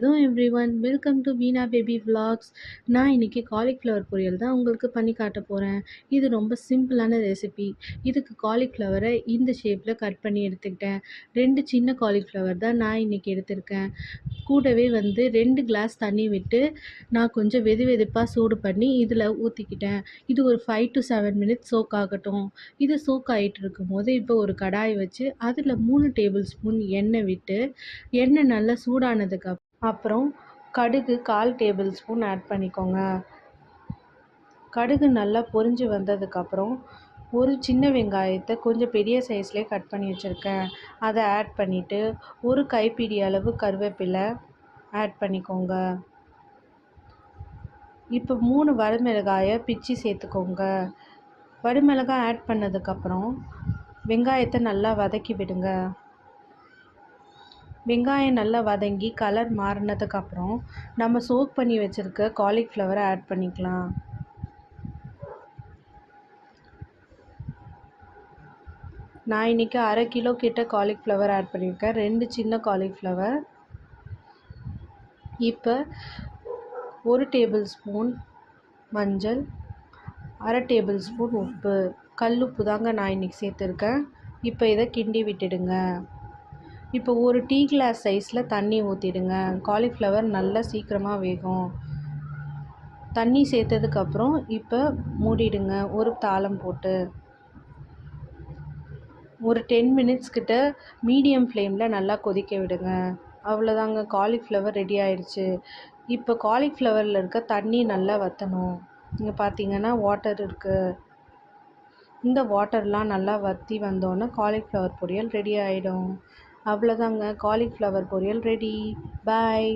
Hello everyone, welcome to Veena baby vlogs. நான் இன்னைக்கு cauliflower பொரியல் தான் உங்களுக்கு பண்ணி காட்ட போகிறேன். இது ரொம்ப சிம்பிளான ரெசிபி. இதுக்கு காலிஃப்ளவரை இந்த ஷேப்பில் கட் பண்ணி எடுத்துக்கிட்டேன். 2 சின்ன காலிஃப்ளவர் தான் நான் இன்னைக்கு எடுத்திருக்கேன். கூடவே 2 கிளாஸ் தண்ணி விட்டு நான் கொஞ்சம் வெது வெதுப்பாக சூடு பண்ணி இதில் ஊற்றிக்கிட்டேன். இது ஒரு 5 to 7 மினிட்ஸ் சோக் ஆகட்டும். இது சோக் ஆகிட்டு இருக்கும்போது இப்போ ஒரு கடாய் வச்சு அதில் 3 டேபிள் ஸ்பூன் எண்ணெய் விட்டு எண்ணெய் நல்லா சூடானதுக்கு அப்புறம் கடுகு 1/4 டேபிள் ஸ்பூன் ஆட் பண்ணிக்கோங்க. கடுகு நல்லா பொரிஞ்சு வந்ததுக்கப்புறம் ஒரு சின்ன வெங்காயத்தை கொஞ்சம் பெரிய சைஸ்லேயே கட் பண்ணி வச்சுருக்கேன். அதை ஆட் பண்ணிவிட்டு ஒரு கைப்பிடி அளவு கருவேப்பிலை ஆட் பண்ணிக்கோங்க. இப்போ 3 வரமிளகாயை பிச்சு சேர்த்துக்கோங்க. வரமிளகாய் ஆட் பண்ணதுக்கப்புறம் வெங்காயத்தை நல்லா வதக்கி விடுங்க. வெங்காயம் நல்லா வதங்கி கலர் மாறினதுக்கப்புறம் நம்ம சோக் பண்ணி வச்சுருக்க காலிஃப்ளவரை ஆட் பண்ணிக்கலாம். நான் இன்றைக்கி 1/2 கிலோ கிட்ட காலிஃப்ளவர் ஆட் பண்ணியிருக்கேன். 2 சின்ன காலிஃப்ளவர். இப்போ 1 டேபிள் ஸ்பூன் மஞ்சள், 1/2 டேபிள் ஸ்பூன் உப்பு, கல் உப்பு தாங்க நான் இன்றைக்கி சேர்த்துருக்கேன். இப்போ இதை கிண்டி விட்டுடுங்க. இப்போ ஒரு டீ கிளாஸ் சைஸில் தண்ணி ஊற்றிடுங்க. காலிஃப்ளவர் நல்லா சீக்கிரமாக வேகும். தண்ணி சேர்த்ததுக்கப்புறம் இப்போ மூடிடுங்க ஒரு தாளம் போட்டு. ஒரு 10 மினிட்ஸ் கிட்ட மீடியம் ஃப்ளேமில் நல்லா கொதிக்க விடுங்க. அவ்வளோதாங்க, காலிஃப்ளவர் ரெடி ஆயிடுச்சு. இப்போ காலிஃப்ளவரில் இருக்க தண்ணி நல்லா வற்றணும். இங்கே பார்த்தீங்கன்னா வாட்டர் இருக்குது. இந்த வாட்டர்லாம் நல்லா வற்றி வந்தோன்னே காலிஃப்ளவர் பொரியல் ரெடி ஆகிடும். அவ்வளோதாங்க, காலிஃப்ளவர் பொரியல் ரெடி. பாய்.